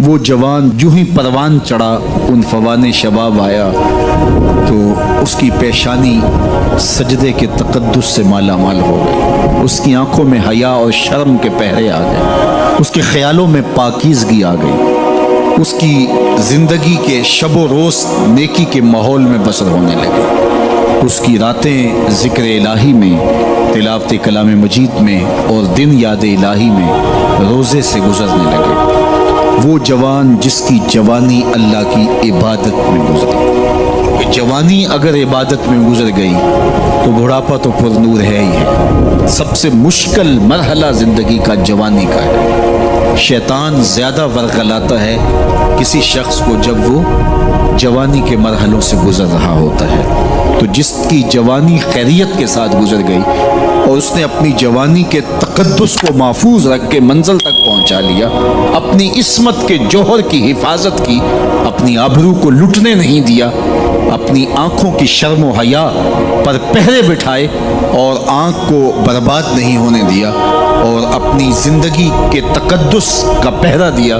وہ جوان جو ہی پروان چڑھا ان فوان شباب آیا تو اس کی پیشانی سجدے کے تقدس سے مالا مال ہو گئی، اس کی آنکھوں میں حیا اور شرم کے پہرے آ گئے، اس کے خیالوں میں پاکیزگی آ گئی، اس کی زندگی کے شب و روز نیکی کے ماحول میں بسر ہونے لگے، اس کی راتیں ذکر الہی میں، تلاوت کلام مجید میں اور دن یاد الہی میں روزے سے گزرنے لگے۔ وہ جوان جس کی جوانی اللہ کی عبادت میں گزری، جوانی اگر عبادت میں گزر گئی تو بڑھاپا تو پر نور ہے ہی ہے۔ سب سے مشکل مرحلہ زندگی کا جوانی کا ہے۔ شیطان زیادہ ورغلاتا ہے کسی شخص کو جب وہ جوانی کے مرحلوں سے گزر رہا ہوتا ہے۔ تو جس کی جوانی خیریت کے ساتھ گزر گئی اور اس نے اپنی جوانی کے تقدس کو محفوظ رکھ کے منزل تک پہنچا لیا، اپنی عصمت کے جوہر کی حفاظت کی، اپنی آبرو کو لٹنے نہیں دیا، اپنی آنکھوں کی شرم و حیا پر پہرے بٹھائے اور آنکھ کو برباد نہیں ہونے دیا اور اپنی زندگی کے تقدس کا پہرا دیا،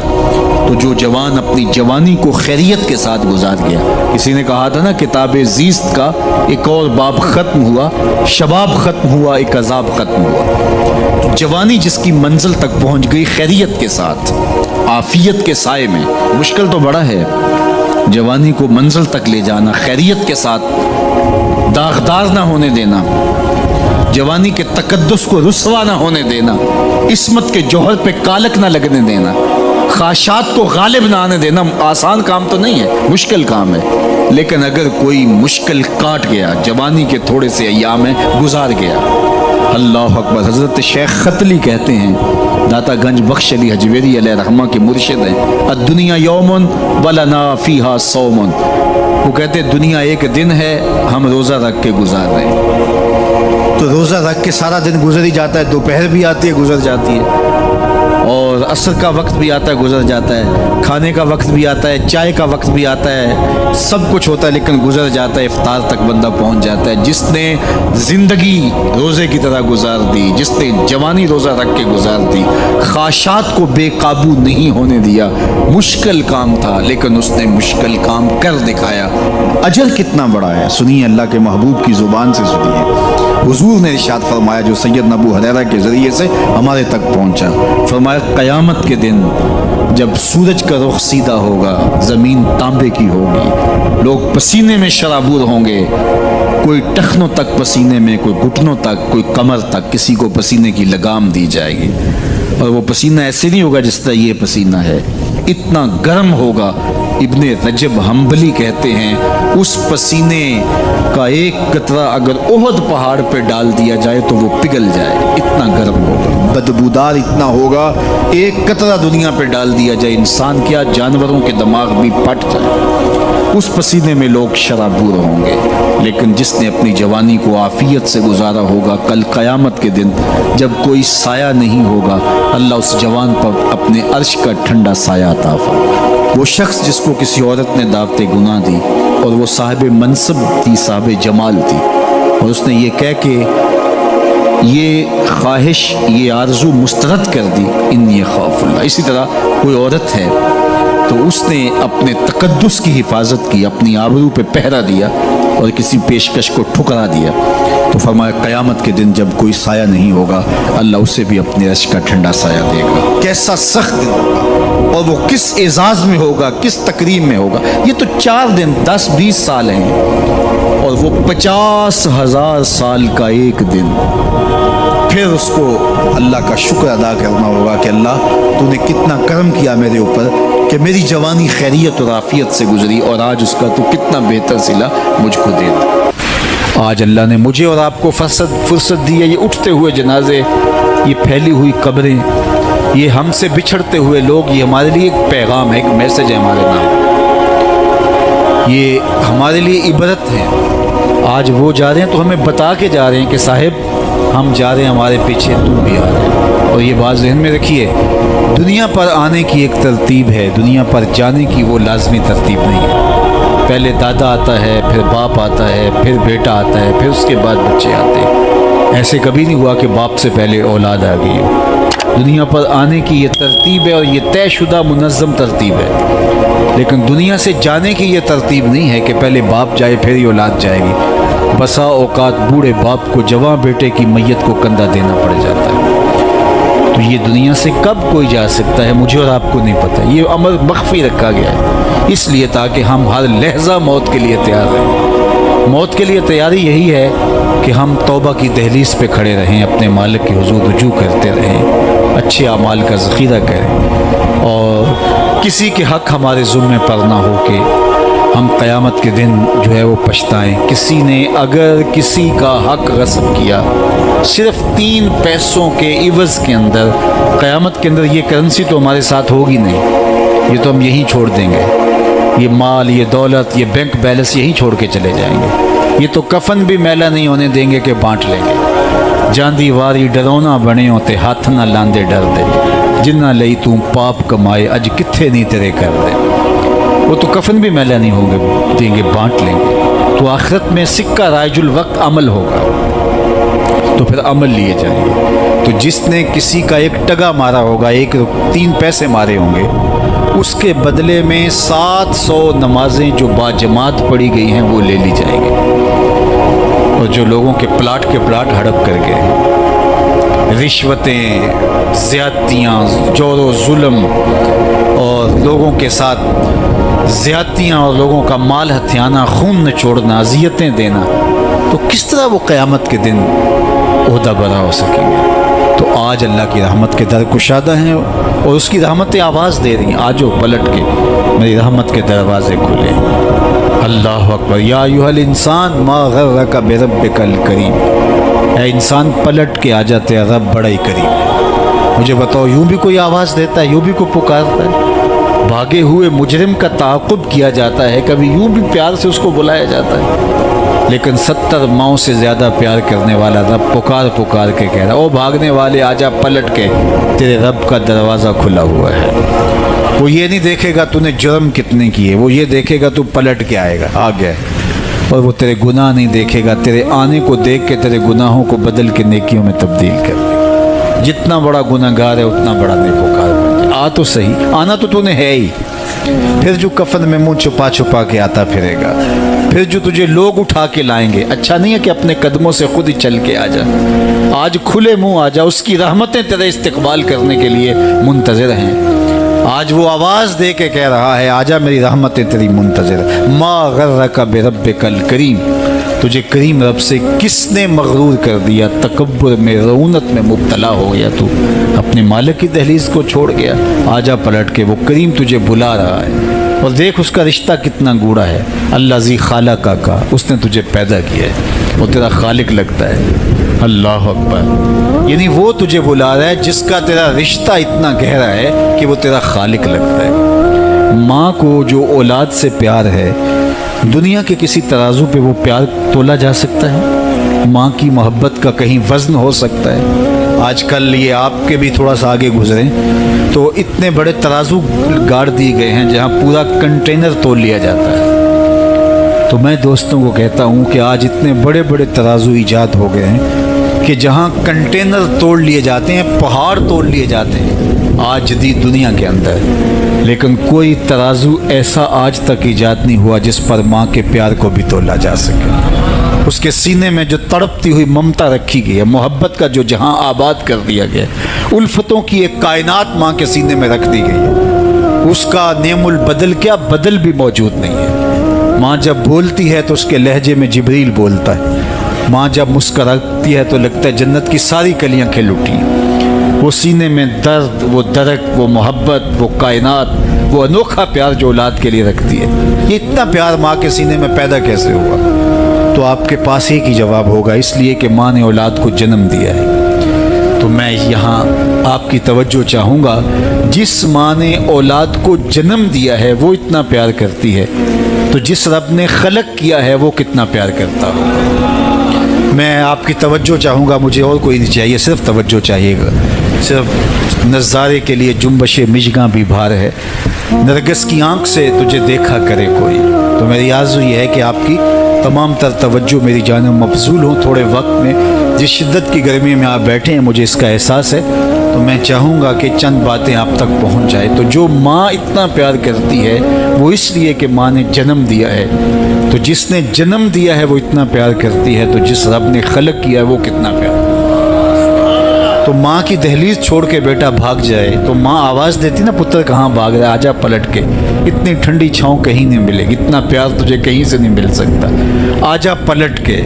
تو جو جوان اپنی جوانی کو خیریت کے ساتھ گزار گیا۔ کسی نے کہا تھا نا، کتاب زیست کا ایک اور باب ختم ہوا، شباب ختم ہوا، ایک عذاب ختم ہوا۔ جوانی جس کی منزل تک پہنچ گئی خیریت کے ساتھ، عافیت کے سائے میں۔ مشکل تو بڑا ہے جوانی کو منزل تک لے جانا، خیریت کے ساتھ، داغدار نہ ہونے دینا، جوانی کے تقدس کو رسوا نہ ہونے دینا، عصمت کے جوہر پہ کالک نہ لگنے دینا، خواہشات کو غالب نہ آنے دینا۔ آسان کام تو نہیں ہے، مشکل کام ہے، لیکن اگر کوئی مشکل کاٹ گیا، جوانی کے تھوڑے سے ایام میں گزار گیا، اللہ اکبر۔ حضرت شیخ ختلی کہتے ہیں، داتا گنج بخش علی حجویری علیہ رحمہ کے مرشد ہیں، الدنیا یوم ولنا فیہا صوم۔ وہ کہتے ہیں دنیا ایک دن ہے، ہم روزہ رکھ کے گزار رہے ہیں۔ تو روزہ رکھ کے سارا دن گزر ہی جاتا ہے، دوپہر بھی آتی ہے گزر جاتی ہے، اور عصر کا وقت بھی آتا ہے گزر جاتا ہے، کھانے کا وقت بھی آتا ہے، چائے کا وقت بھی آتا ہے، سب کچھ ہوتا ہے لیکن گزر جاتا ہے، افطار تک بندہ پہنچ جاتا ہے۔ جس نے زندگی روزے کی طرح گزار دی، جس نے جوانی روزہ رکھ کے گزار دی، خواہشات کو بے قابو نہیں ہونے دیا، مشکل کام تھا لیکن اس نے مشکل کام کر دکھایا۔ اجر کتنا بڑا ہے، سنیے اللہ کے محبوب کی زبان سے سنیے۔ حضور نے ارشاد فرمایا جو سیدنا ابو ہریرہ کے ذریعے سے ہمارے تک پہنچا، فرمایا قیامت کے دن جب سورج کا رخ سیدھا ہوگا، زمین تانبے کی ہوگی، لوگ پسینے میں شرابور ہوں گے، کوئی ٹخنوں تک پسینے میں، کوئی گھٹنوں تک، کوئی کمر تک، کسی کو پسینے کی لگام دی جائے گی، اور وہ پسینہ ایسے نہیں ہوگا جس طرح یہ پسینہ ہے، اتنا گرم ہوگا۔ ابن رجب حنبلی کہتے ہیں اس پسینے کا ایک قطرہ اگر احد پہاڑ پہ ڈال دیا جائے تو وہ پگھل جائے، اتنا گرم ہوگا، بدبودار اتنا ہوگا، ایک قطرہ دنیا پہ ڈال دیا جائے، انسان کیا جانوروں کے دماغ بھی پھٹ جائے، اس پسینے میں لوگ شرابور ہوں گے۔ لیکن جس نے اپنی جوانی کو عافیت سے گزارا ہوگا، کل قیامت کے دن جب کوئی سایہ نہیں ہوگا، اللہ اس جوان پر اپنے عرش کا ٹھنڈا سایہ عطا فرمائے۔ وہ شخص جس کو کسی عورت نے دعوت گناہ دی اور وہ صاحب منصب تھی، صاحب جمال تھی، اور اس نے یہ کہہ کے یہ خواہش، یہ آرزو مسترد کر دی، انی خاف اللہ۔ اسی طرح کوئی عورت ہے تو اس نے اپنے تقدس کی حفاظت کی، اپنی آبرو پہ پہرا دیا اور کسی پیشکش کو ٹھکرا دیا، تو فرمایا قیامت کے دن جب کوئی سایہ نہیں ہوگا، اللہ اسے بھی اپنے عرش کا ٹھنڈا سایہ دے گا۔ کیسا سخت دن ہوگا، اور وہ کس اعزاز میں ہوگا، کس تکریم میں ہوگا۔ یہ تو 4 دن 10-20 سال ہیں، اور وہ 50,000 سال کا ایک دن۔ پھر اس کو اللہ کا شکر ادا کرنا ہوگا کہ اللہ تو نے کتنا کرم کیا میرے اوپر کہ میری جوانی خیریت اور عافیت سے گزری، اور آج اس کا تو کتنا بہتر صلہ مجھ کو دے دیا۔ آج اللہ نے مجھے اور آپ کو فرصت دی ہے، یہ اٹھتے ہوئے جنازے، یہ پھیلی ہوئی قبریں، یہ ہم سے بچھڑتے ہوئے لوگ، یہ ہمارے لیے ایک پیغام ہے، ایک میسج ہے ہمارے نام، یہ ہمارے لیے عبرت ہے۔ آج وہ جا رہے ہیں تو ہمیں بتا کے جا رہے ہیں کہ صاحب ہم جا رہے ہیں، ہمارے پیچھے تم بھی آ رہے ہیں۔ اور یہ بات ذہن میں رکھیے، دنیا پر آنے کی ایک ترتیب ہے، دنیا پر جانے کی وہ لازمی ترتیب نہیں ہے۔ پہلے دادا آتا ہے، پھر باپ آتا ہے، پھر بیٹا آتا ہے، پھر اس کے بعد بچے آتے ہیں۔ ایسے کبھی نہیں ہوا کہ باپ سے پہلے اولاد آ گئی ہو۔ دنیا پر آنے کی یہ ترتیب ہے اور یہ طے شدہ منظم ترتیب ہے، لیکن دنیا سے جانے کی یہ ترتیب نہیں ہے کہ پہلے باپ جائے پھر ہی اولاد جائے گی۔ بسا اوقات بوڑھے باپ کو جوان بیٹے کی میت کو کندھا دینا پڑ جاتا ہے۔ تو یہ دنیا سے کب کوئی جا سکتا ہے مجھے اور آپ کو نہیں پتہ، یہ امر مخفی رکھا گیا ہے اس لیے تاکہ ہم ہر لحظہ موت کے لیے تیار رہیں۔ موت کے لیے تیاری یہی ہے کہ ہم توبہ کی دہلیز پہ کھڑے رہیں، اپنے مالک کے حضور رجوع کرتے رہیں، اچھے اعمال کا ذخیرہ کریں، اور کسی کے حق ہمارے ذمے پر نہ ہو کہ ہم قیامت کے دن جو ہے وہ پچھتائیں۔ کسی نے اگر کسی کا حق غصب کیا صرف 3 پیسوں کے عوض کے اندر، قیامت کے اندر یہ کرنسی تو ہمارے ساتھ ہوگی نہیں، یہ تو ہم یہیں چھوڑ دیں گے، یہ مال، یہ دولت، یہ بینک بیلنس یہیں چھوڑ کے چلے جائیں گے، یہ تو کفن بھی میلا نہیں ہونے دیں گے کہ بانٹ لیں گے۔ جاندی واری ڈرونا بنے ہوتے ہاتھ نہ لاندے ڈر دے، جنہ لئی تو پاپ کمائے اج کتھے نہیں تیرے کر دے۔ وہ تو کفن بھی میلا نہیں ہوں گے دیں گے، بانٹ لیں گے۔ تو آخرت میں سکہ رائج الوقت عمل ہوگا، تو پھر عمل لیے جائیں گے۔ تو جس نے کسی کا ایک ٹگا مارا ہوگا، 3 پیسے مارے ہوں گے، اس کے بدلے میں 700 نمازیں جو باجماعت پڑھی گئی ہیں وہ لے لی جائیں گے، اور جو لوگوں کے پلاٹ ہڑپ کر گئے، رشوتیں، زیادتیاں، جور و ظلم اور لوگوں کے ساتھ زیادتیاں اور لوگوں کا مال ہتھیانا، خون نچوڑنا، اذیتیں دینا، تو کس طرح وہ قیامت کے دن عہدہ برا ہو سکیں گے؟ تو آج اللہ کی رحمت کے در کشادہ ہیں اور اس کی رحمتیں آواز دے رہی ہیں، آجو پلٹ کے میری رحمت کے دروازے کھلے۔ اللہ اکبر۔ یا ایھا الانسان ما غرک بربک الکریم، اے انسان پلٹ کے آ جاتے ہیں، رب بڑا ہی کریم ہے۔ مجھے بتاؤ، یوں بھی کوئی آواز دیتا ہے، یوں بھی کوئی پکارتا ہے؟ بھاگے ہوئے مجرم کا تعاقب کیا جاتا ہے، کبھی یوں بھی پیار سے اس کو بلایا جاتا ہے، لیکن 70 ماؤں سے زیادہ پیار کرنے والا رب پکار کے کہہ رہا، او بھاگنے والے آجا پلٹ کے، تیرے رب کا دروازہ کھلا ہوا ہے۔ وہ یہ نہیں دیکھے گا تو نے جرم کتنے کیے، وہ یہ دیکھے گا تو پلٹ کے آئے گا، آ گیا، اور وہ تیرے گناہ نہیں دیکھے گا، تیرے آنے کو دیکھ کے تیرے گناہوں کو بدل کے نیکیوں میں تبدیل کر دے گا۔ جتنا بڑا گناہ گار ہے اتنا بڑا نیکوکار بن جائے۔ آ تو صحیح، آنا تو نے ہے ہی، پھر جو کفن میں منہ چھپا کے آتا پھرے گا، پھر جو تجھے لوگ اٹھا کے لائیں گے۔ اچھا نہیں ہے کہ اپنے قدموں سے خود ہی چل کے آ جا، آج کھلے منہ آ جا، اس کی رحمتیں تیرے استقبال کرنے کے لیے منتظر ہیں۔ آج وہ آواز دے کے کہہ رہا ہے، آجا میری رحمتیں تیری منتظر۔ ما غرک بربک الکریم، تجھے کریم رب سے کس نے مغرور کر دیا؟ تکبر میں، رعونت میں مبتلا ہو گیا، تو اپنے مالک کی دہلیز کو چھوڑ گیا۔ آجا پلٹ کے، وہ کریم تجھے بلا رہا ہے، اور دیکھ اس کا رشتہ کتنا گوڑا ہے۔ اللہ ذی خالق کا، اس نے تجھے پیدا کیا ہے، وہ تیرا خالق لگتا ہے۔ اللہ اکبر۔ یعنی وہ تجھے بلا رہا ہے جس کا تیرا رشتہ اتنا گہرا ہے کہ وہ تیرا خالق لگتا ہے۔ ماں کو جو اولاد سے پیار ہے، دنیا کے کسی ترازو پہ وہ پیار تولا جا سکتا ہے؟ ماں کی محبت کا کہیں وزن ہو سکتا ہے؟ آج کل یہ آپ کے بھی تھوڑا سا آگے گزریں تو اتنے بڑے ترازو گاڑ دیے گئے ہیں جہاں پورا کنٹینر تول لیا جاتا ہے۔ تو میں دوستوں کو کہتا ہوں کہ آج اتنے بڑے بڑے ترازو ایجاد ہو گئے ہیں کہ جہاں کنٹینر توڑ لیے جاتے ہیں، پہاڑ توڑ لیے جاتے ہیں آج جدید دنیا کے اندر، لیکن کوئی ترازو ایسا آج تک ایجاد نہیں ہوا جس پر ماں کے پیار کو بھی تولا جا سکے۔ اس کے سینے میں جو تڑپتی ہوئی ممتا رکھی گئی ہے، محبت کا جو جہاں آباد کر دیا گیا، الفتوں کی ایک کائنات ماں کے سینے میں رکھ دی گئی ہے، اس کا نعم البدل کیا بدل بھی موجود نہیں ہے۔ ماں جب بولتی ہے تو اس کے لہجے میں جبریل بولتا ہے، ماں جب مسکراتی ہے تو لگتا ہے جنت کی ساری کلیاں کھل اٹھی ہیں۔ وہ سینے میں درد، وہ درک، وہ محبت، وہ کائنات، وہ انوکھا پیار جو اولاد کے لیے رکھتی ہے، یہ اتنا پیار ماں کے سینے میں پیدا کیسے ہوا؟ تو آپ کے پاس ایک ہی جواب ہوگا، اس لیے کہ ماں نے اولاد کو جنم دیا ہے۔ تو میں یہاں آپ کی توجہ چاہوں گا، جس ماں نے اولاد کو جنم دیا ہے وہ اتنا پیار کرتی ہے، تو جس رب نے خلق کیا ہے وہ کتنا پیار کرتا ہوگا۔ میں آپ کی توجہ چاہوں گا، مجھے اور کوئی نہیں چاہیے، صرف توجہ چاہیے گا۔ صرف نظارے کے لیے جنبش مژگاں بھی بھار ہے، نرگس کی آنکھ سے تجھے دیکھا کرے کوئی۔ تو میری آرزو یہ ہے کہ آپ کی تمام تر توجہ میری جانب مبذول ہوں تھوڑے وقت میں۔ جس شدت کی گرمی میں آپ بیٹھے ہیں مجھے اس کا احساس ہے، تو میں چاہوں گا کہ چند باتیں آپ تک پہنچ جائے۔ تو جو ماں اتنا پیار کرتی ہے وہ اس لیے کہ ماں نے جنم دیا ہے، تو جس نے جنم دیا ہے وہ اتنا پیار کرتی ہے، تو جس رب نے خلق کیا ہے وہ کتنا پیار کرتی ہے۔ تو ماں کی دہلیز چھوڑ کے بیٹا بھاگ جائے تو ماں آواز دیتی نا، پتر کہاں بھاگ رہا ہے، آجا پلٹ کے، اتنی ٹھنڈی چھاؤں کہیں نہیں ملے گی، اتنا پیار تجھے کہیں سے نہیں مل سکتا، آجا پلٹ کے۔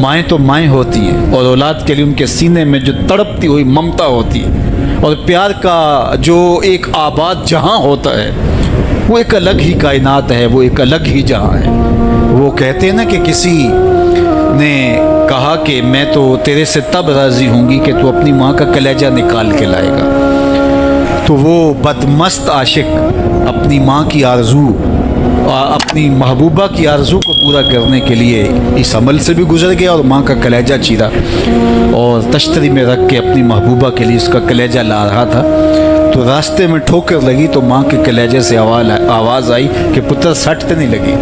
مائیں تو مائیں ہوتی ہیں، اور اولاد کے لیے ان کے سینے میں جو تڑپتی ہوئی ممتا ہوتی ہے، اور پیار کا جو ایک آباد جہاں ہوتا ہے وہ ایک الگ ہی کائنات ہے، وہ ایک الگ ہی جہاں ہے۔ وہ کہتے ہیں نا کہ کسی نے کہا کہ میں تو تیرے سے تب راضی ہوں گی کہ تو اپنی ماں کا کلیجہ نکال کے لائے گا، تو وہ بدمست عاشق اپنی ماں کی آرزو، اپنی محبوبہ کی آرزو کو پورا کرنے کے لیے اس عمل سے بھی گزر گیا، اور ماں کا کلیجہ چیرا اور تشتری میں رکھ کے اپنی محبوبہ کے لیے اس کا کلیجہ لا رہا تھا، تو راستے میں ٹھوکر لگی تو ماں کے کلیجے سے آواز آئی کہ پتر سٹ نہیں لگی۔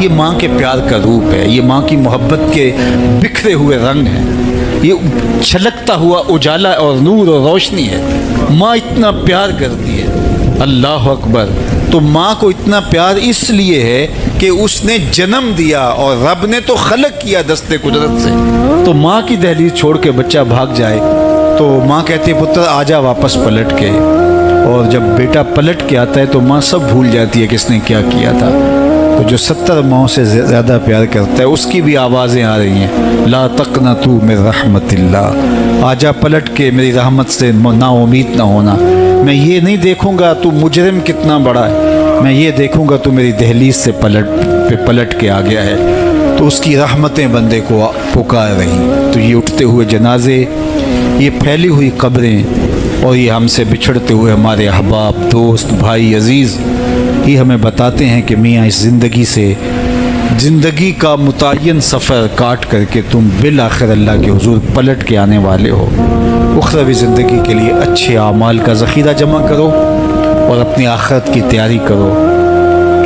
یہ ماں کے پیار کا روپ ہے، یہ ماں کی محبت کے بکھرے ہوئے رنگ ہیں، یہ چھلکتا ہوا اجالا اور نور اور روشنی ہے۔ ماں اتنا پیار کرتی ہے، اللہ اکبر۔ تو ماں کو اتنا پیار اس لیے ہے کہ اس نے جنم دیا اور رب نے تو خلق کیا دستے قدرت سے۔ تو ماں کی دہلیز چھوڑ کے بچہ بھاگ جائے تو ماں کہتی ہے پتر آجا واپس پلٹ کے، اور جب بیٹا پلٹ کے آتا ہے تو ماں سب بھول جاتی ہے کہ اس نے کیا کیا تھا۔ تو جو 70 ماؤں سے زیادہ پیار کرتا ہے اس کی بھی آوازیں آ رہی ہیں، لا تقنطوا من رحمت اللہ، آجا پلٹ کے میری رحمت سے نا امید نہ ہونا، میں یہ نہیں دیکھوں گا تو مجرم کتنا بڑا ہے، میں یہ دیکھوں گا تو میری دہلیز سے پلٹ کے آ گیا ہے۔ تو اس کی رحمتیں بندے کو پکار رہی۔ تو یہ اٹھتے ہوئے جنازے، یہ پھیلی ہوئی قبریں، اور یہ ہم سے بچھڑتے ہوئے ہمارے احباب، دوست، بھائی، عزیز، یہ ہمیں بتاتے ہیں کہ میاں اس زندگی سے، زندگی کا متعین سفر کاٹ کر کے تم بالآخر اللہ کے حضور پلٹ کے آنے والے ہو۔ اخروی زندگی کے لیے اچھے اعمال کا ذخیرہ جمع کرو اور اپنی آخرت کی تیاری کرو،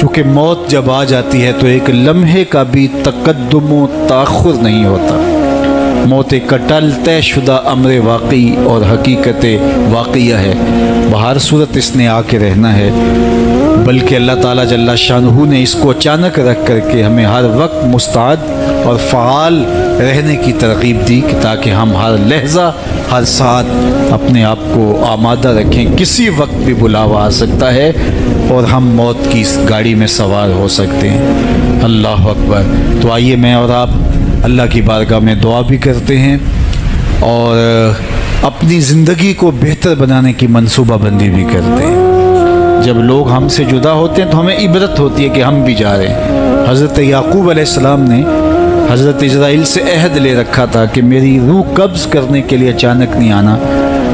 چونکہ موت جب آ جاتی ہے تو ایک لمحے کا بھی تقدم و تاخر نہیں ہوتا۔ موت ایک کٹل طے شدہ امر واقعی اور حقیقت واقعہ ہے، بہر صورت اس نے آ کے رہنا ہے، بلکہ اللہ تعالیٰ جل شانہ نے اس کو اچانک رکھ کر کے ہمیں ہر وقت مستعد اور فعال رہنے کی ترغیب دی، تاکہ ہم ہر لحظہ، ہر ساتھ اپنے آپ کو آمادہ رکھیں، کسی وقت بھی بلاوا آ سکتا ہے اور ہم موت کی اس گاڑی میں سوار ہو سکتے ہیں۔ اللہ اکبر۔ تو آئیے میں اور آپ اللہ کی بارگاہ میں دعا بھی کرتے ہیں اور اپنی زندگی کو بہتر بنانے کی منصوبہ بندی بھی کرتے ہیں۔ جب لوگ ہم سے جدا ہوتے ہیں تو ہمیں عبرت ہوتی ہے کہ ہم بھی جا رہے ہیں۔ حضرت یعقوب علیہ السلام نے حضرت اسرائیل سے عہد لے رکھا تھا کہ میری روح قبض کرنے کے لیے اچانک نہیں آنا،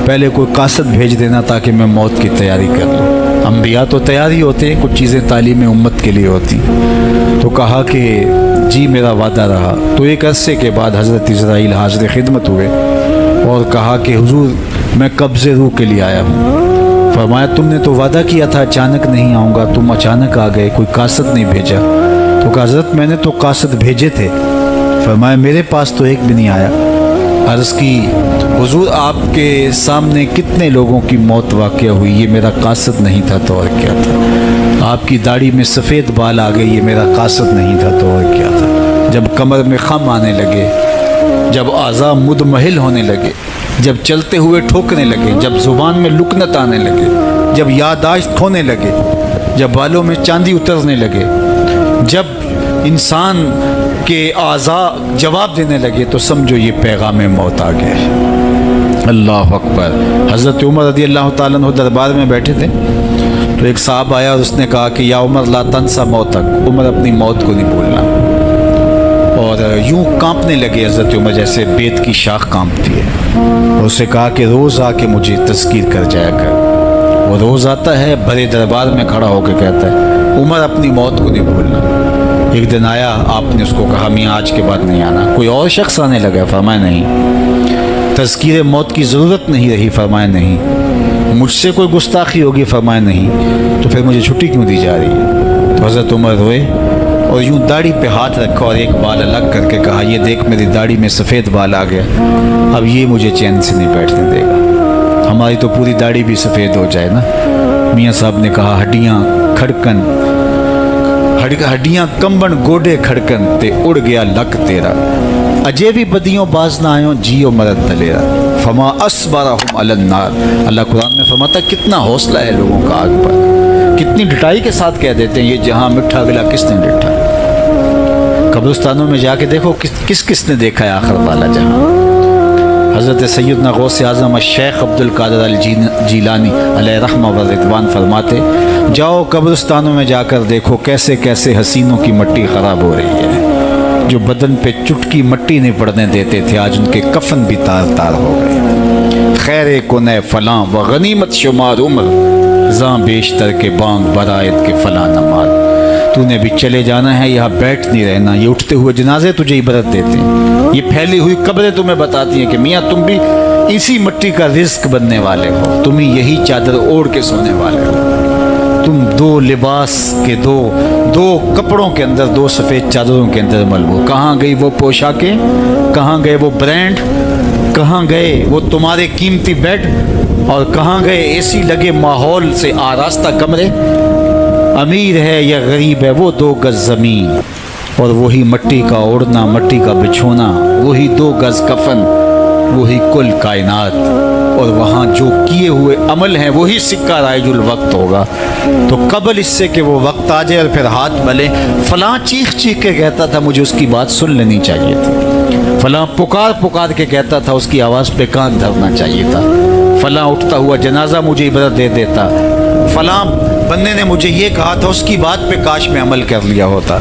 پہلے کوئی قاصد بھیج دینا تاکہ میں موت کی تیاری کر لوں۔ انبیاء تو تیاری ہوتے ہیں، کچھ چیزیں تعلیم امت کے لیے ہوتی۔ تو کہا کہ جی میرا وعدہ رہا۔ تو ایک عرصے کے بعد حضرت اسرائیل حاضر خدمت ہوئے اور کہا کہ حضور میں قبض روح کے لیے آیا ہوں۔ فرمایا تم نے تو وعدہ کیا تھا اچانک نہیں آؤں گا، تم اچانک آ گئے، کوئی قاصد نہیں بھیجا۔ تو کہا حضرت میں نے تو قاصد بھیجے تھے۔ فرمایا میرے پاس تو ایک بھی نہیں آیا۔ عرض کی حضور آپ کے سامنے کتنے لوگوں کی موت واقع ہوئی، یہ میرا قاصد نہیں تھا تو اور کیا تھا۔ آپ کی داڑھی میں سفید بال آ گئے، یہ میرا قاصد نہیں تھا تو اور کیا تھا۔ جب کمر میں خم آنے لگے، جب اعضاء مدمحل ہونے لگے، جب چلتے ہوئے ٹھوکنے لگے، جب زبان میں لکنت آنے لگے، جب یادداشت کھونے لگے، جب بالوں میں چاندی اترنے لگے، جب انسان کے اعضاء جواب دینے لگے، تو سمجھو یہ پیغام موت آ گیا ہے۔ اللہ اکبر۔ حضرت عمر رضی اللہ تعالیٰ عنہ دربار میں بیٹھے تھے، تو ایک صاحب آیا اور اس نے کہا کہ یا عمر لا تنسا موتک، عمر اپنی موت کو نہیں بھولنا۔ اور یوں کانپنے لگے حضرت عمر جیسے بیت کی شاخ کانپتی ہے۔ اور اسے کہا کہ روز آ کے مجھے تذکیر کر جایا کر۔ وہ روز آتا ہے، بڑے دربار میں کھڑا ہو کے کہتا ہے عمر اپنی موت کو نہیں بھولنا۔ ایک دن آیا، آپ نے اس کو کہا میاں آج کے بعد نہیں آنا۔ کوئی اور شخص آنے لگا، فرمایا نہیں۔ تذکیر موت کی ضرورت نہیں رہی، فرمایا نہیں۔ مجھ سے کوئی گستاخی ہوگی، فرمایا نہیں۔ تو پھر مجھے چھٹی کیوں دی جا رہی ہے؟ تو حضرت عمر روئے اور یوں داڑھی پہ ہاتھ رکھا اور ایک بال الگ کر کے کہا یہ دیکھ میری داڑھی میں سفید بال آ گیا، اب یہ مجھے چین سے نہیں بیٹھنے دے گا۔ ہماری تو پوری داڑھی بھی سفید ہو جائے نا. میاں صاحب نے کہا ہڈیاں کھڑکن ہڈیاں کمبن گوڈے کھڑکن تے اڑ گیا لک تیرا. اجے بھی بدیوں باز نہ آئیں جیو مرد دلیرا. فما اصبرہم علی النار. اللہ قرآن میں فرماتا ہے کتنا حوصلہ ہے لوگوں کا آگ پر. کتنی ڈٹائی کے ساتھ کہہ دیتے ہیں یہ جہاں مٹھا گلا کس نے ڈٹھا. قبرستانوں میں جا کے دیکھو کس نے دیکھا ہے آخر والا جہاں. حضرت سیدنا غوث اعظم الشیخ عبد القادر الجیلانی علیہ رحمہ و رضوان فرماتے جاؤ قبرستانوں میں جا کر دیکھو کیسے کیسے حسینوں کی مٹی خراب ہو رہی ہے. جو بدن پہ چٹکی مٹی نہیں پڑنے دیتے تھے آج ان کے کفن بھی تار تار ہو گئے. خیر کن فلاں و غنیمت شمار عمر زاں بیشتر کے بانگ برائت کے فلاں نماز. تو نے بھی چلے جانا ہے یہاں بیٹھ نہیں رہنا. یہ اٹھتے ہوئے جنازے تجھے عبرت دیتے ہیں. یہ پھیلی ہوئی قبریں تمہیں بتاتی ہیں کہ میاں تم بھی اسی مٹی کا رزق بننے والے ہو. تم یہی چادر اوڑھ کے سونے والے ہو. تم دو لباس کے دو کپڑوں کے اندر دو سفید چادروں کے اندر ملبوس. کہاں گئی وہ پوشاکیں, کہاں گئے وہ برانڈ, کہاں گئے وہ تمہارے قیمتی بیڈ, اور کہاں گئے اے سی لگے ماحول سے آراستہ کمرے. امیر ہے یا غریب ہے وہ 2 گز زمین اور وہی مٹی کا اوڑھنا, مٹی کا بچھونا, وہی 2 گز کفن, وہی کل کائنات. اور وہاں جو کیے ہوئے عمل ہیں وہی سکہ رائج الوقت ہوگا. تو قبل اس سے کہ وہ وقت آ جائے اور پھر ہاتھ ملے فلاں چیخ کے کہتا تھا مجھے اس کی بات سن لینی چاہیے تھی. فلاں پکار کے کہتا تھا اس کی آواز پہ کان دھرنا چاہیے تھا. فلاں اٹھتا ہوا جنازہ مجھے عبرت دے دیتا. فلاں بندے نے مجھے یہ کہا تھا اس کی بات پہ کاش میں عمل کر لیا ہوتا.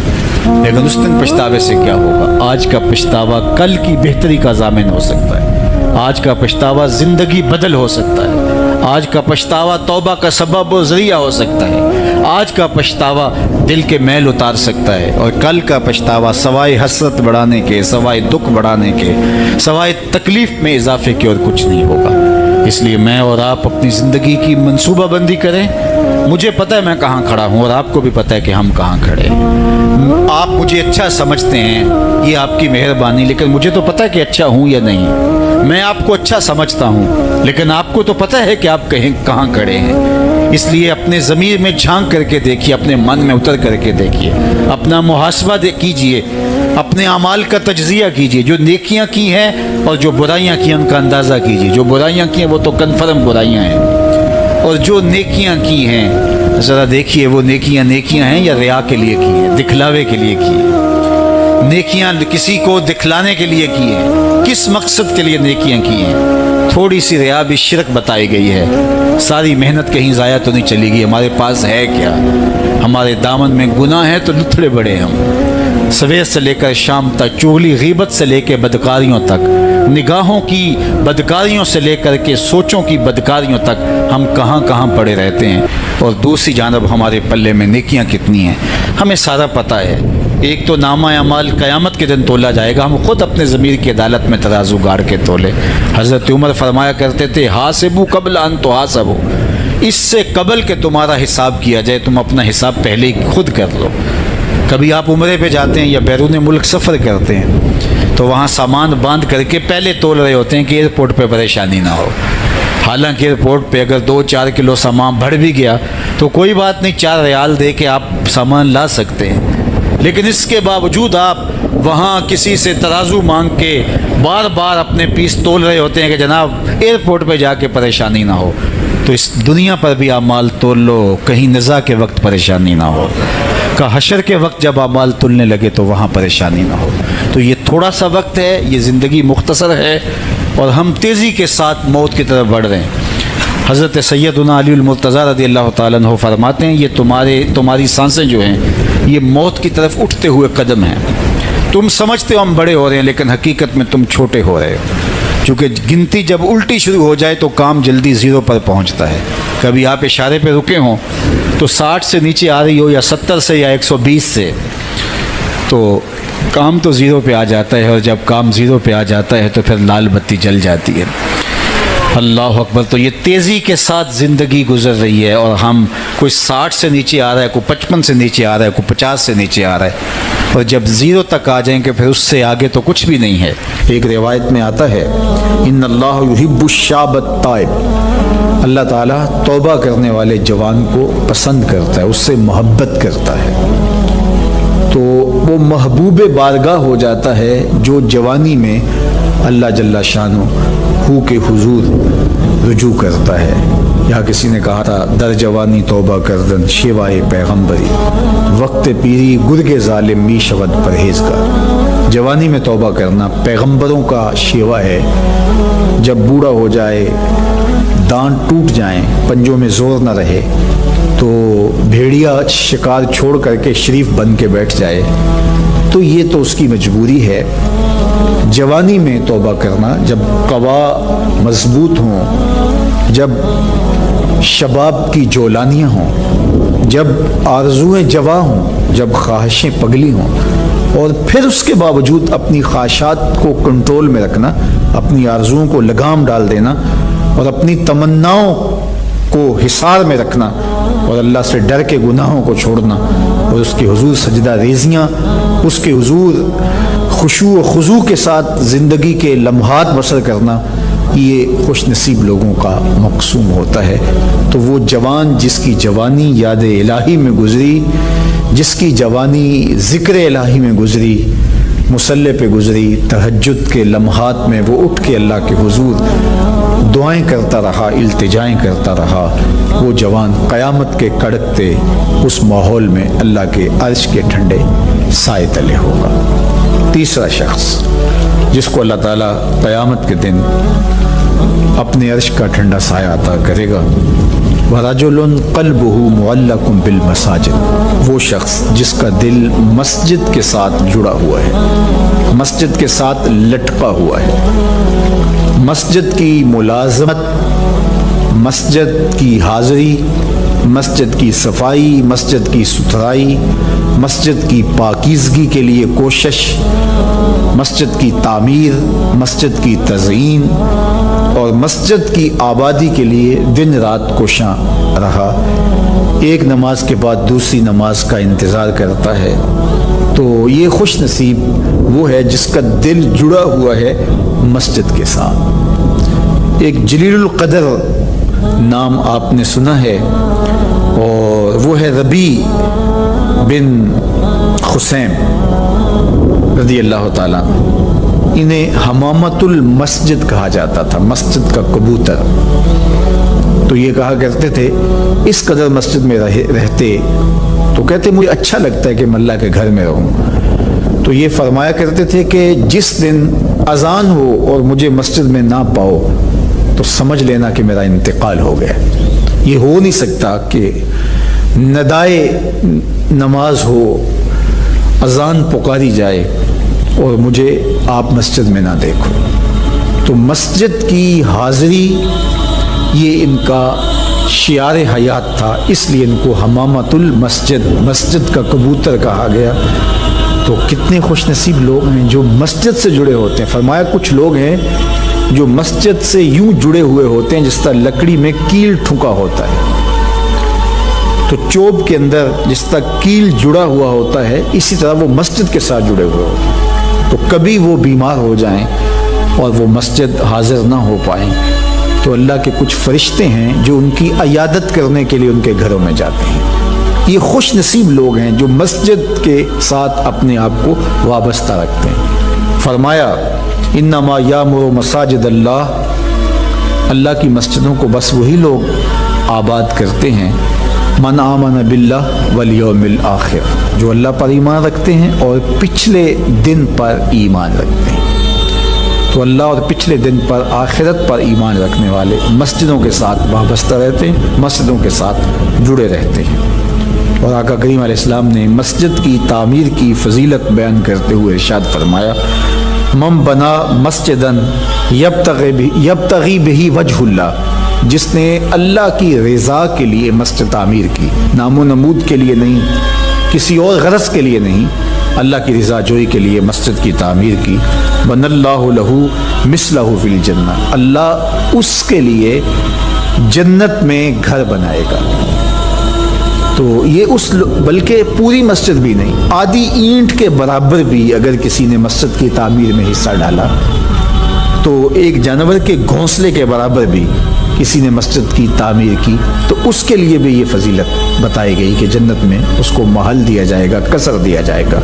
لیکن اس دن پچھتاوے سے کیا ہوگا. آج کا پچھتاوا کل کی بہتری کا ضامن ہو سکتا ہے. آج کا پچھتاوا زندگی بدل ہو سکتا ہے. آج کا پچھتاوا توبہ کا سبب و ذریعہ ہو سکتا ہے. آج کا پچھتاوا دل کے میل اتار سکتا ہے. اور کل کا پچھتاوا سوائے حسرت بڑھانے کے, سوائے دکھ بڑھانے کے, سوائے تکلیف میں اضافے کے اور کچھ نہیں ہوگا. اس لیے میں اور آپ اپنی زندگی کی منصوبہ بندی کریں. مجھے پتہ ہے میں کہاں کھڑا ہوں اور آپ کو بھی پتہ ہے کہ ہم کہاں کھڑے ہیں. آپ مجھے اچھا سمجھتے ہیں یہ آپ کی مہربانی, لیکن مجھے تو پتہ ہے کہ اچھا ہوں یا نہیں. میں آپ کو اچھا سمجھتا ہوں لیکن آپ کو تو پتہ ہے کہ آپ کہاں کھڑے ہیں. اس لیے اپنے ضمیر میں جھانک کر کے دیکھیے, اپنے من میں اتر کر کے دیکھیے, اپنا محاسبہ کیجئے, اپنے اعمال کا تجزیہ کیجئے. جو نیکیاں کی ہیں اور جو برائیاں کی ہیں ان کا اندازہ کیجئے. جو برائیاں کی ہیں وہ تو کنفرم برائیاں ہیں, اور جو نیکیاں کی ہیں ذرا دیکھیے وہ نیکیاں ہیں یا ریا کے لیے کی ہیں, دکھلاوے کے لیے کی ہیں. نیکیاں کسی کو دکھلانے کے لیے کی ہیں, کس مقصد کے لیے نیکیاں کی ہیں. تھوڑی سی ریا بھی شرک بتائی گئی ہے. ساری محنت کہیں ضائع تو نہیں چلی گئی. ہمارے پاس ہے کیا؟ ہمارے دامن میں گناہ ہے تو لتھڑے بڑے ہم. سویر سے لے کر شام تک, چغلی غیبت سے لے کے بدکاریوں تک, نگاہوں کی بدکاریوں سے لے کر کے سوچوں کی بدکاریوں تک ہم کہاں پڑے رہتے ہیں. اور دوسری جانب ہمارے پلے میں نیکیاں کتنی ہیں ہمیں سارا پتہ ہے. ایک تو نامہ اعمال قیامت کے دن تولا جائے گا. ہم خود اپنے ضمیر کی عدالت میں ترازو گاڑ کے تولے. حضرت عمر فرمایا کرتے تھے حاسبو قبل ان تحاسبو, اس سے قبل کہ تمہارا حساب کیا جائے تم اپنا حساب پہلے ہی خود کر لو. کبھی آپ عمرے پہ جاتے ہیں یا بیرون ملک سفر کرتے ہیں تو وہاں سامان باندھ کر کے پہلے تول رہے ہوتے ہیں کہ ایئرپورٹ پہ پریشانی نہ ہو. حالانکہ ایئرپورٹ پہ اگر 2-4 کلو سامان بڑھ بھی گیا تو کوئی بات نہیں, 4 ریال دے کے آپ سامان لا سکتے ہیں. لیکن اس کے باوجود آپ وہاں کسی سے ترازو مانگ کے بار بار اپنے پیس تول رہے ہوتے ہیں کہ جناب ایئرپورٹ پہ جا کے پریشانی نہ ہو. تو اس دنیا پر بھی اعمال تول لو, کہیں نزاع کے وقت پریشانی نہ ہو. کا حشر کے وقت جب اعمال تلنے لگے تو وہاں پریشانی نہ ہو. تو یہ تھوڑا سا وقت ہے, یہ زندگی مختصر ہے اور ہم تیزی کے ساتھ موت کی طرف بڑھ رہے ہیں. حضرت سیدنا علی المرتضیٰ رضی اللہ تعالیٰ عنہ فرماتے ہیں یہ تمہاری سانسیں جو ہیں یہ موت کی طرف اٹھتے ہوئے قدم ہیں. تم سمجھتے ہو ہم بڑے ہو رہے ہیں لیکن حقیقت میں تم چھوٹے ہو رہے ہو. چونکہ گنتی جب الٹی شروع ہو جائے تو کام جلدی 0 پر پہنچتا ہے. کبھی آپ اشارے پہ رکے ہوں تو 60 سے نیچے آ رہی ہو یا 70 سے یا 120 سے, تو کام تو 0 پہ آ جاتا ہے, اور جب کام 0 پہ آ جاتا ہے تو پھر لال بتی جل جاتی ہے. اللہ اکبر. تو یہ تیزی کے ساتھ زندگی گزر رہی ہے اور ہم کوئی 60 سے نیچے آ رہا ہے, کوئی 55 سے نیچے آ رہا ہے, کوئی 50 سے نیچے آ رہا ہے. اور جب زیرو تک آ جائیں کہ پھر اس سے آگے تو کچھ بھی نہیں ہے۔ ایک روایت میں آتا ہے ان اللہ یحب الشاب التائب، اللہ تعالیٰ توبہ کرنے والے جوان کو پسند کرتا ہے، اس سے محبت کرتا ہے، تو وہ محبوب بارگاہ ہو جاتا ہے جو جوانی میں اللہ جل شانہ کے حضور رجوع کرتا ہے۔ یا کسی نے کہا تھا در جوانی توبہ کردن شیوائے پیغمبری، وقت پیری گرگ ظالم می شود پرہیزگار۔ جوانی میں توبہ کرنا پیغمبروں کا شیوا ہے، جب بوڑھا ہو جائے، دانت ٹوٹ جائیں، پنجوں میں زور نہ رہے تو بھیڑیا شکار چھوڑ کر کے شریف بن کے بیٹھ جائے، تو یہ تو اس کی مجبوری ہے۔ جوانی میں توبہ کرنا جب قوا مضبوط ہوں، جب شباب کی جولانیاں ہوں، جب آرزویں جواں ہوں، جب خواہشیں پگلی ہوں، اور پھر اس کے باوجود اپنی خواہشات کو کنٹرول میں رکھنا، اپنی آرزوؤں کو لگام ڈال دینا اور اپنی تمناؤں کو حصار میں رکھنا اور اللہ سے ڈر کے گناہوں کو چھوڑنا اور اس کے حضور سجدہ ریزیاں، اس کے حضور خشوع و خضوع کے ساتھ زندگی کے لمحات بسر کرنا، یہ خوش نصیب لوگوں کا مقسوم ہوتا ہے۔ تو وہ جوان جس کی جوانی یاد الہی میں گزری، جس کی جوانی ذکر الہی میں گزری، مصلی پہ گزری، تہجد کے لمحات میں وہ اٹھ کے اللہ کے حضور دعائیں کرتا رہا، التجائیں کرتا رہا، وہ جوان قیامت کے کڑکتے اس ماحول میں اللہ کے عرش کے ٹھنڈے سائے تلے ہوگا۔ تیسرا شخص جس کو اللہ تعالیٰ قیامت کے دن اپنے عرش کا ٹھنڈا سایہ عطا کرے گا، وَرَجُلٌ قَلْبُهُ مُعَلَّقٌ بِالْمَسَاجِدِ، وہ شخص جس کا دل مسجد کے ساتھ جڑا ہوا ہے، مسجد کے ساتھ لٹکا ہوا ہے، مسجد کی ملازمت، مسجد کی حاضری، مسجد کی صفائی، مسجد کی ستھرائی، مسجد کی پاکیزگی کے لیے کوشش، مسجد کی تعمیر، مسجد کی تزئین اور مسجد کی آبادی کے لیے دن رات کوشاں رہا، ایک نماز کے بعد دوسری نماز کا انتظار کرتا ہے، تو یہ خوش نصیب وہ ہے جس کا دل جڑا ہوا ہے مسجد کے ساتھ۔ ایک جلیل القدر نام آپ نے سنا ہے، اور وہ ہے ربیع بن خثیم رضی اللہ تعالیٰ، انہیں حمامت المسجد کہا جاتا تھا، مسجد کا کبوتر۔ تو یہ کہا کرتے تھے اس قدر مسجد میں رہتے تو کہتے مجھے اچھا لگتا ہے کہ میں اللہ کے گھر میں رہوں۔ تو یہ فرمایا کرتے تھے کہ جس دن اذان ہو اور مجھے مسجد میں نہ پاؤ تو سمجھ لینا کہ میرا انتقال ہو گیا۔ یہ ہو نہیں سکتا کہ ندائے نماز ہو، اذان پکاری جائے اور مجھے آپ مسجد میں نہ دیکھو۔ تو مسجد کی حاضری یہ ان کا شعار حیات تھا، اس لیے ان کو حمامت المسجد، مسجد کا کبوتر کہا گیا۔ تو کتنے خوش نصیب لوگ ہیں جو مسجد سے جڑے ہوتے ہیں۔ فرمایا کچھ لوگ ہیں جو مسجد سے یوں جڑے ہوئے ہوتے ہیں جس طرح لکڑی میں کیل ٹھکا ہوتا ہے، تو چوب کے اندر جس طرح کیل جڑا ہوا ہوتا ہے اسی طرح وہ مسجد کے ساتھ جڑے ہوئے ہوتے ہیں۔ تو کبھی وہ بیمار ہو جائیں اور وہ مسجد حاضر نہ ہو پائیں تو اللہ کے کچھ فرشتے ہیں جو ان کی عیادت کرنے کے لیے ان کے گھروں میں جاتے ہیں۔ یہ خوش نصیب لوگ ہیں جو مسجد کے ساتھ اپنے آپ کو وابستہ رکھتے ہیں۔ فرمایا انما یامر مساجد اللہ، اللہ کی مسجدوں کو بس وہی لوگ آباد کرتے ہیں من آمن باللہ والیوم الآخر، جو اللہ پر ایمان رکھتے ہیں اور پچھلے دن پر ایمان رکھتے ہیں۔ تو اللہ اور پچھلے دن پر آخرت پر ایمان رکھنے والے مسجدوں کے ساتھ وابستہ رہتے ہیں، مسجدوں کے ساتھ جڑے رہتے ہیں۔ اور آقا کریم علیہ السلام نے مسجد کی تعمیر کی فضیلت بیان کرتے ہوئے ارشاد فرمایا من بنا مسجدن یبتغی بہ وجہ اللہ، جس نے اللہ کی رضا کے لیے مسجد تعمیر کی، نام و نمود کے لیے نہیں، کسی اور غرض کے لیے نہیں، اللہ کی رضا جوئی کے لیے مسجد کی تعمیر کی، بن اللہ لہ مثلہ فی الجنہ، اللہ اس کے لیے جنت میں گھر بنائے گا۔ تو یہ بلکہ پوری مسجد بھی نہیں، آدھی اینٹ کے برابر بھی اگر کسی نے مسجد کی تعمیر میں حصہ ڈالا تو ایک جانور کے گھونسلے کے برابر بھی کسی نے مسجد کی تعمیر کی تو اس کے لیے بھی یہ فضیلت بتائی گئی کہ جنت میں اس کو محل دیا جائے گا، قصر دیا جائے گا۔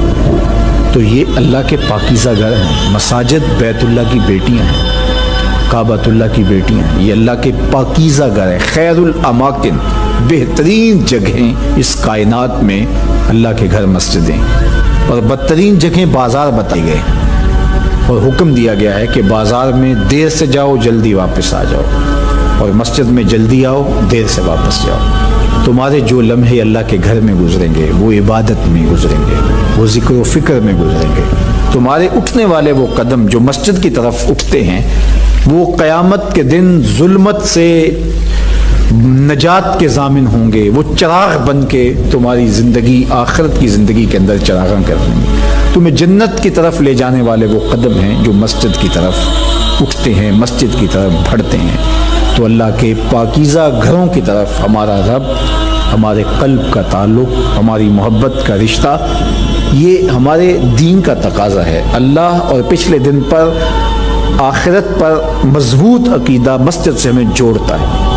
تو یہ اللہ کے پاکیزہ گھر ہیں، مساجد بیت اللہ کی بیٹیاں ہیں، کعبۃ اللہ کی بیٹیاں ہیں، یہ اللہ کے پاکیزہ گھر ہے، خیر الاماکن، بہترین جگہیں اس کائنات میں اللہ کے گھر مسجدیں، اور بدترین جگہیں بازار بتائی گئے اور حکم دیا گیا ہے کہ بازار میں دیر سے جاؤ جلدی واپس آ جاؤ، اور مسجد میں جلدی آؤ دیر سے واپس جاؤ۔ تمہارے جو لمحے اللہ کے گھر میں گزریں گے وہ عبادت میں گزریں گے، وہ ذکر و فکر میں گزریں گے۔ تمہارے اٹھنے والے وہ قدم جو مسجد کی طرف اٹھتے ہیں وہ قیامت کے دن ظلمت سے نجات کے ضامن ہوں گے، وہ چراغ بن کے تمہاری زندگی آخرت کی زندگی کے اندر چراغاں کر دیں گے۔ تمہیں جنت کی طرف لے جانے والے وہ قدم ہیں جو مسجد کی طرف اٹھتے ہیں، مسجد کی طرف بڑھتے ہیں۔ تو اللہ کے پاکیزہ گھروں کی طرف ہمارا رب، ہمارے قلب کا تعلق، ہماری محبت کا رشتہ، یہ ہمارے دین کا تقاضا ہے۔ اللہ اور پچھلے دن پر، آخرت پر مضبوط عقیدہ مسجد سے ہمیں جوڑتا ہے۔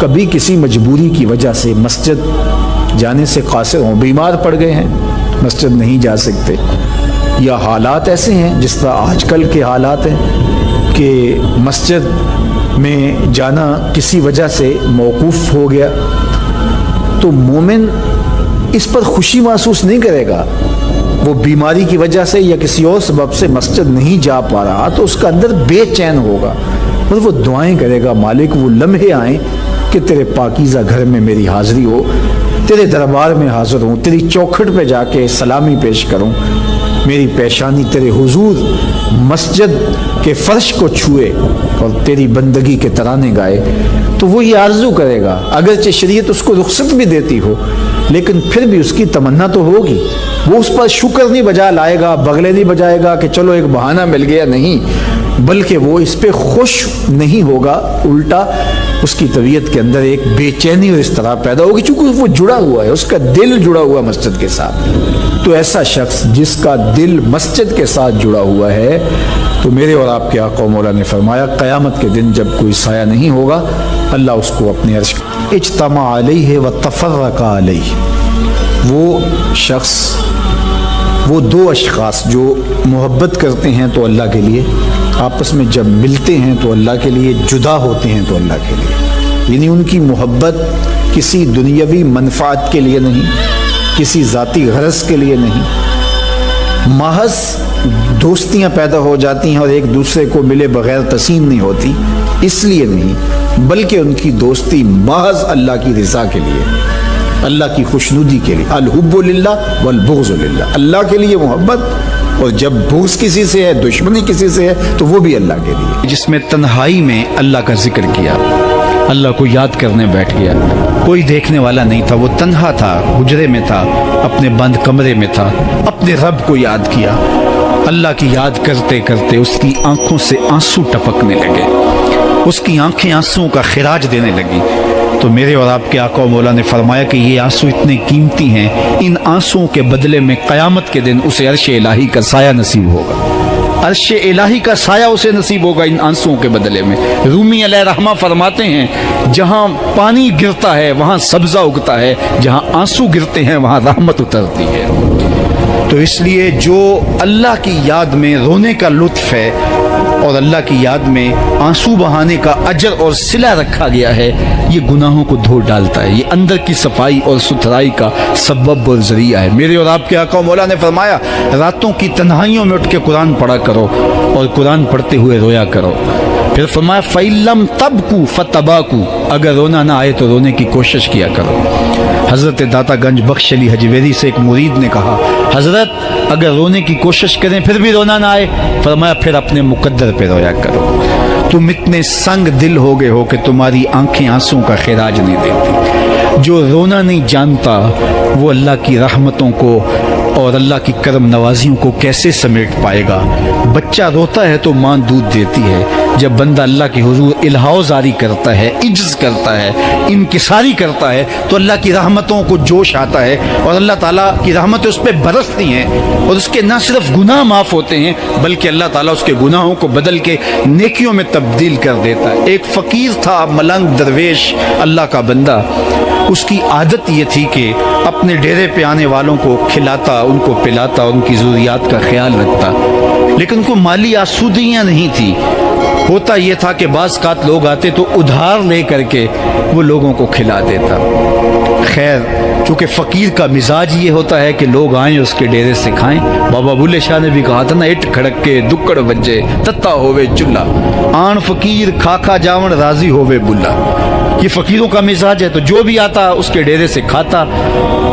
کبھی کسی مجبوری کی وجہ سے مسجد جانے سے قاصر ہوں، بیمار پڑ گئے ہیں، مسجد نہیں جا سکتے، یا حالات ایسے ہیں جس طرح آج کل کے حالات ہیں کہ مسجد میں جانا کسی وجہ سے موقوف ہو گیا، تو مومن اس پر خوشی محسوس نہیں کرے گا۔ وہ بیماری کی وجہ سے یا کسی اور سبب سے مسجد نہیں جا پا رہا تو اس کا اندر بے چین ہوگا، اور وہ دعائیں کرے گا، مالک وہ لمحے آئیں کہ تیرے پاکیزہ گھر میں میری حاضری ہو، تیرے دربار میں حاضر ہوں، تیری چوکھٹ پہ جا کے سلامی پیش کروں، میری پیشانی تیرے حضور مسجد کے فرش کو چھوئے اور تیری بندگی کے ترانے گائے۔ تو وہ یہ آرزو کرے گا، اگرچہ شریعت اس کو رخصت بھی دیتی ہو لیکن پھر بھی اس کی تمنا تو ہوگی۔ وہ اس پر شکر نہیں بجا لائے گا، بغلے نہیں بجائے گا کہ چلو ایک بہانہ مل گیا، نہیں، بلکہ وہ اس پہ خوش نہیں ہوگا، الٹا اس کی طبیعت کے اندر ایک بے چینی اور اس طرح پیدا ہوگی، چونکہ وہ جڑا ہوا ہے، اس کا دل جڑا ہوا مسجد کے ساتھ۔ تو ایسا شخص جس کا دل مسجد کے ساتھ جڑا ہوا ہے، تو میرے اور آپ کے آقا و مولا نے فرمایا قیامت کے دن جب کوئی سایہ نہیں ہوگا، اللہ اس کو اپنے عرش اجتمع علیہ وتفرق علیہ۔ وہ شخص، وہ دو اشخاص جو محبت کرتے ہیں تو اللہ کے لیے، آپس میں جب ملتے ہیں تو اللہ کے لیے، جدا ہوتے ہیں تو اللہ کے لیے، یعنی ان کی محبت کسی دنیاوی منفعت کے لیے نہیں، کسی ذاتی غرض کے لیے نہیں، محض دوستیاں پیدا ہو جاتی ہیں اور ایک دوسرے کو ملے بغیر تسلیم نہیں ہوتی، اس لیے نہیں، بلکہ ان کی دوستی محض اللہ کی رضا کے لیے، اللہ کی خوشنودی کے لیے۔ الحب للہ والبغض للہ، اللہ کے لیے محبت، اور جب بغض کسی سے ہے، دشمنی کسی سے ہے، تو وہ بھی اللہ کے لیے۔ جس میں تنہائی میں اللہ کا ذکر کیا، اللہ کو یاد کرنے بیٹھ گیا، کوئی دیکھنے والا نہیں تھا، وہ تنہا تھا، حجرے میں تھا، اپنے بند کمرے میں تھا، اپنے رب کو یاد کیا، اللہ کی یاد کرتے کرتے اس کی آنکھوں سے آنسو ٹپکنے لگے، اس کی آنکھیں آنسوؤں کا خراج دینے لگی۔ تو میرے اور آپ کے آقا و مولا نے فرمایا کہ یہ آنسو اتنے قیمتی ہیں، ان آنسوؤں کے بدلے میں قیامت کے دن اسے عرش الہی کا سایہ نصیب ہوگا، عرش الہی کا سایہ اسے نصیب ہوگا ان آنسوؤں کے بدلے میں۔ رومی علیہ رحمہ فرماتے ہیں جہاں پانی گرتا ہے وہاں سبزہ اگتا ہے، جہاں آنسو گرتے ہیں وہاں رحمت اترتی ہے۔ تو اس لیے جو اللہ کی یاد میں رونے کا لطف ہے اور اللہ کی یاد میں آنسو بہانے کا اجر اور صلہ رکھا گیا ہے، یہ گناہوں کو دھو ڈالتا ہے، یہ اندر کی صفائی اور ستھرائی کا سبب اور ذریعہ ہے۔ میرے اور آپ کے آقا و مولا نے فرمایا راتوں کی تنہائیوں میں اٹھ کے قرآن پڑھا کرو اور قرآن پڑھتے ہوئے رویا کرو۔ پھر فرمایا فَإِن لَمْ تَبْكُوا فَتَبَاكُوا، اگر رونا نہ آئے تو رونے کی کوشش کیا کرو۔ حضرت داتا گنج بخش علی حجویری سے ایک مرید نے کہا حضرت اگر رونے کی کوشش کریں پھر بھی رونا نہ آئے، فرمایا پھر اپنے مقدر پہ رویا کرو۔ تم اتنے سنگ دل ہو گئے ہو کہ تمہاری آنکھیں آنسوں کا خراج نہیں دیتی۔ جو رونا نہیں جانتا وہ اللہ کی رحمتوں کو اور اللہ کی کرم نوازیوں کو کیسے سمیٹ پائے گا؟ بچہ روتا ہے تو ماں دودھ دیتی ہے، جب بندہ اللہ کے حضور الہو زاری کرتا ہے، عجز کرتا ہے، انکساری کرتا ہے، تو اللہ کی رحمتوں کو جوش آتا ہے اور اللہ تعالیٰ کی رحمتیں اس پہ برستی ہیں اور اس کے نہ صرف گناہ معاف ہوتے ہیں بلکہ اللہ تعالیٰ اس کے گناہوں کو بدل کے نیکیوں میں تبدیل کر دیتا ہے۔ ایک فقیر تھا، ملنگ درویش، اللہ کا بندہ، اس کی عادت یہ تھی کہ اپنے ڈیرے پہ آنے والوں کو کھلاتا، ان کو پلاتا، ان کی ضروریات کا خیال رکھتا، لیکن ان کو مالی آسودگیاں نہیں تھی۔ ہوتا یہ تھا کہ بعض اوقات لوگ آتے تو ادھار لے کر کے وہ لوگوں کو کھلا دیتا۔ خیر، چونکہ فقیر کا مزاج یہ ہوتا ہے کہ لوگ آئیں اس کے ڈیرے سے کھائیں۔ بابا بلے شاہ نے بھی کہا تھا نا، اٹ کھڑک کے دکڑ بجے تتا ہووے چلا، آن فقیر کھا کھا جاون راضی ہووے بلا۔ یہ فقیروں کا مزاج ہے، تو جو بھی آتا اس کے ڈیرے سے کھاتا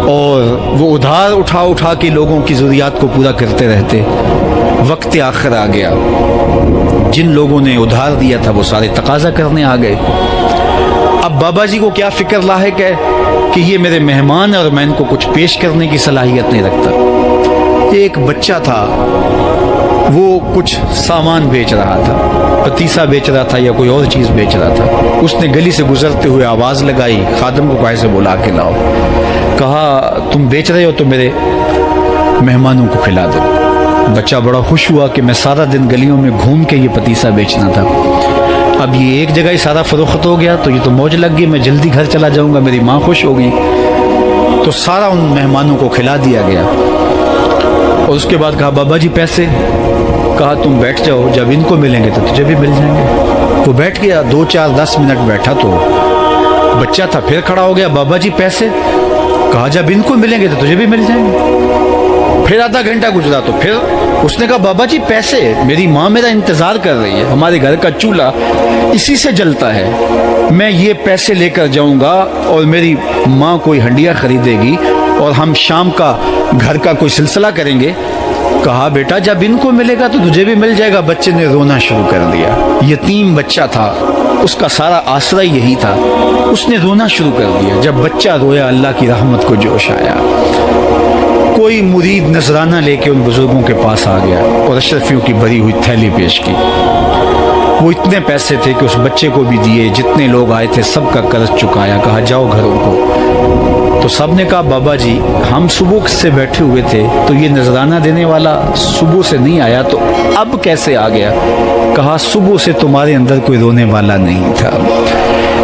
اور وہ ادھار اٹھا اٹھا کے لوگوں کی ضروریات کو پورا کرتے رہتے۔ وقت آخر آ گیا، جن لوگوں نے ادھار دیا تھا وہ سارے تقاضا کرنے آ گئے۔ اب بابا جی کو کیا فکر لاحق ہے کہ یہ میرے مہمان ہیں اور میں ان کو کچھ پیش کرنے کی صلاحیت نہیں رکھتا۔ ایک بچہ تھا، وہ کچھ سامان بیچ رہا تھا، پتیسا بیچ رہا تھا یا کوئی اور چیز بیچ رہا تھا۔ اس نے گلی سے گزرتے ہوئے آواز لگائی، خادم کو کہا سے بلا کے لاؤ، کہا تم بیچ رہے ہو تو میرے مہمانوں کو کھلا دو۔ بچہ بڑا خوش ہوا کہ میں سارا دن گلیوں میں گھوم کے یہ پتیسا بیچنا تھا، اب یہ ایک جگہ ہی سارا فروخت ہو گیا تو یہ تو موج لگ گئی، میں جلدی گھر چلا جاؤں گا، میری ماں خوش ہوگی۔ تو سارا ان مہمانوں کو کھلا دیا گیا اور اس کے بعد کہا بابا جی پیسے؟ کہا تم بیٹھ جاؤ، جب ان کو ملیں گے تو تجھے بھی مل جائیں گے۔ وہ بیٹھ گیا، 2 4 10 منٹ بیٹھا تو بچہ تھا، پھر کھڑا ہو گیا، بابا جی پیسے؟ کہا جب ان کو ملیں گے تو تجھے بھی مل جائیں گے۔ پھر آدھا گھنٹہ گزرا تو پھر اس نے کہا بابا جی پیسے؟ میری ماں میرا انتظار کر رہی ہے، ہمارے گھر کا چولہا اسی سے جلتا ہے، میں یہ پیسے لے کر جاؤں گا اور میری ماں کوئی ہنڈیا خریدے گی اور ہم شام کا گھر کا کوئی سلسلہ کریں گے۔ کہا بیٹا جب ان کو ملے گا تو تجھے بھی مل جائے گا۔ بچے نے رونا شروع کر دیا، یتیم بچہ تھا، اس کا سارا آسرا یہی تھا، اس نے رونا شروع کر دیا۔ جب بچہ رویا اللہ کی رحمت کو جوش آیا، کوئی مرید نذرانہ لے کے ان بزرگوں کے پاس آ گیا اور اشرفیوں کی بھری ہوئی تھیلی پیش کی۔ وہ اتنے پیسے تھے کہ اس بچے کو بھی دیے، جتنے لوگ آئے تھے سب کا قرض چکایا، کہا جاؤ گھروں کو۔ تو سب نے کہا بابا جی ہم صبح سے بیٹھے ہوئے تھے تو یہ نذرانہ دینے والا صبح سے نہیں آیا، تو اب کیسے آ گیا؟ کہا صبح سے تمہارے اندر کوئی رونے والا نہیں تھا،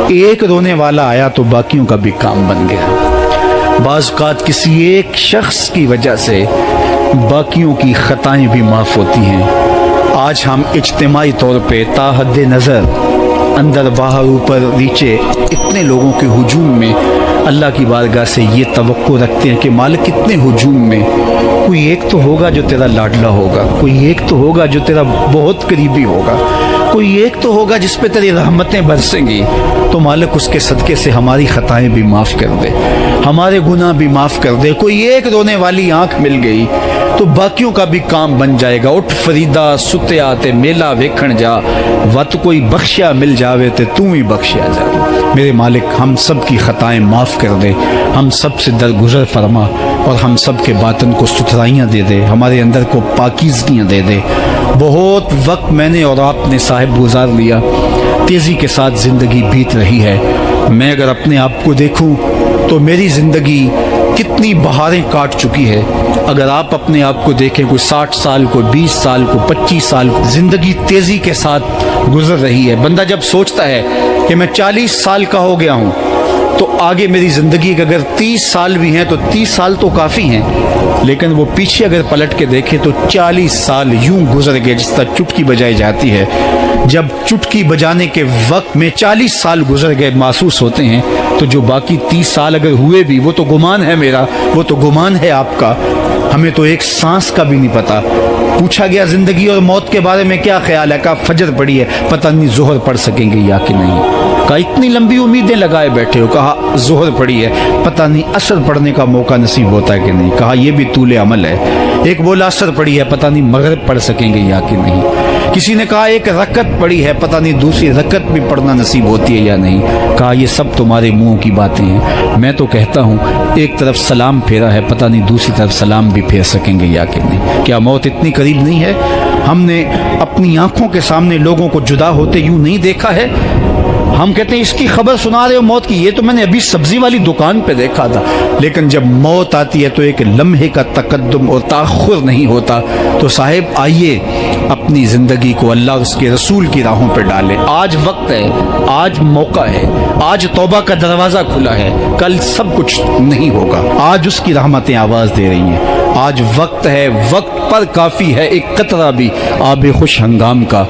ایک رونے والا آیا تو باقیوں کا بھی کام بن گیا۔ بعض اوقات کسی ایک شخص کی وجہ سے باقیوں کی خطائیں بھی معاف ہوتی ہیں۔ آج ہم اجتماعی طور پہ تا حد نظر اندر باہر اوپر نیچے اتنے لوگوں کے ہجوم میں اللہ کی بارگاہ سے یہ توقع رکھتے ہیں کہ مالک اتنے ہجوم میں کوئی ایک تو ہوگا جو تیرا لاڈلا ہوگا، کوئی ایک تو ہوگا جو تیرا بہت قریبی ہوگا، کوئی ایک تو ہوگا جس پہ تیری رحمتیں برسیں گی۔ تو مالک اس کے صدقے سے ہماری خطائیں بھی معاف کر دے، ہمارے گناہ بھی معاف کر دے۔ کوئی ایک رونے والی آنکھ مل گئی تو باقیوں کا بھی کام بن جائے گا۔ اٹھ فریدا ستیا تے میلہ ویکھن جا، وت کوئی بخشیا مل جاوے تے تو ہی بخشیا جا۔ میرے مالک ہم سب کی خطائیں معاف کر دے، ہم سب سے درگزر فرما اور ہم سب کے باطن کو ستھرائیاں دے دے، ہمارے اندر کو پاکیزگیاں دے دے۔ بہت وقت میں نے اور آپ نے صاحب گزار لیا، تیزی کے ساتھ زندگی بیت رہی ہے۔ میں اگر اپنے آپ کو دیکھوں تو میری زندگی کتنی بہاریں کاٹ چکی ہے۔ اگر آپ اپنے آپ کو دیکھیں، کوئی 60 سال، کوئی 20 سال، کوئی 25 سال، زندگی تیزی کے ساتھ گزر رہی ہے۔ بندہ جب سوچتا ہے کہ میں 40 سال کا ہو گیا ہوں تو آگے میری زندگی کے اگر 30 سال بھی ہیں تو 30 سال تو کافی ہیں، لیکن وہ پیچھے اگر پلٹ کے دیکھے تو 40 سال یوں گزر گئے جس طرح چٹکی بجائی جاتی ہے۔ جب چٹکی بجانے کے وقت میں 40 سال گزر گئے محسوس ہوتے ہیں، تو جو باقی 30 سال اگر ہوئے بھی وہ تو گمان ہے میرا، وہ تو گمان ہے آپ کا، ہمیں تو ایک سانس کا بھی نہیں پتا۔ پوچھا گیا زندگی اور موت کے بارے میں کیا خیال ہے؟ کہا فجر پڑی ہے، پتہ نہیں ظہر پڑھ سکیں گے یا کہ نہیں۔ کہا اتنی لمبی امیدیں لگائے بیٹھے ہو، کہا ظہر پڑی ہے، پتہ نہیں عصر پڑھنے کا موقع نصیب ہوتا ہے کہ نہیں۔ کہا یہ بھی طول عمل ہے۔ ایک بولا عصر پڑی ہے، پتہ نہیں مغرب پڑھ سکیں گے یا کہ نہیں۔ کسی نے کہا ایک رکعت پڑی ہے، پتہ نہیں دوسری رکعت بھی پڑھنا نصیب ہوتی ہے یا نہیں۔ کہا یہ سب تمہارے منہوں کی باتیں ہیں، میں تو کہتا ہوں ایک طرف سلام پھیرا ہے، پتہ نہیں دوسری طرف سلام بھی پھیر سکیں گے یا کہ نہیں۔ کیا موت اتنی قریب نہیں ہے؟ ہم نے اپنی آنکھوں کے سامنے لوگوں کو جدا ہوتے یوں نہیں دیکھا ہے. ہم کہتے ہیں اس کی خبر سنا رہے ہو موت کی, یہ تو میں نے ابھی سبزی والی دکان پہ دیکھا تھا. لیکن جب موت آتی ہے تو ایک لمحے کا تقدم اور تاخر نہیں ہوتا. تو صاحب آئیے اپنی زندگی کو اللہ اور اس کے رسول کی راہوں پہ ڈالیں. آج وقت ہے, آج موقع ہے, آج توبہ کا دروازہ کھلا ہے. کل سب کچھ نہیں ہوگا. آج اس کی رحمتیں آواز دے رہی ہیں. آج وقت ہے, وقت پر کافی ہے ایک قطرہ بھی آب خوش ہنگام کا.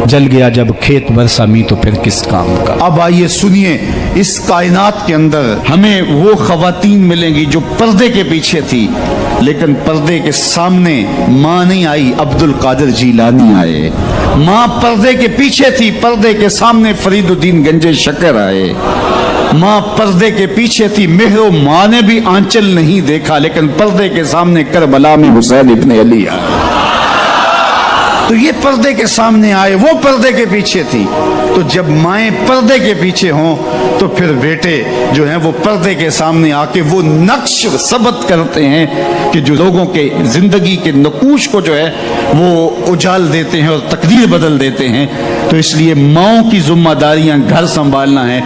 جل گیا جب کھیت برسا می تو پھر کس کام کا. اب آئیے سنیے, اس کائنات کے اندر ہمیں وہ خواتین ملیں گی جو پردے کے پیچھے تھی, لیکن پردے کے سامنے ماں نہیں آئی, عبد القادر جیلانی آئے. ماں پردے کے پیچھے تھی, پردے کے سامنے فرید الدین گنج شکر آئے. ماں پردے کے پیچھے تھی, مہر و ماں نے بھی آنچل نہیں دیکھا, لیکن پردے کے سامنے کربلا میں حسین ابن علی آئے. تو یہ پردے کے سامنے آئے, وہ پردے کے پیچھے تھی. تو جب مائیں پردے کے پیچھے ہوں تو پھر بیٹے جو ہیں وہ پردے کے سامنے آ کے وہ نقش ثبت کرتے ہیں کہ جو لوگوں کے زندگی کے نقوش کو جو ہے وہ اجال دیتے ہیں اور تقدیر بدل دیتے ہیں. تو اس لیے ماؤں کی ذمہ داریاں گھر سنبھالنا ہے.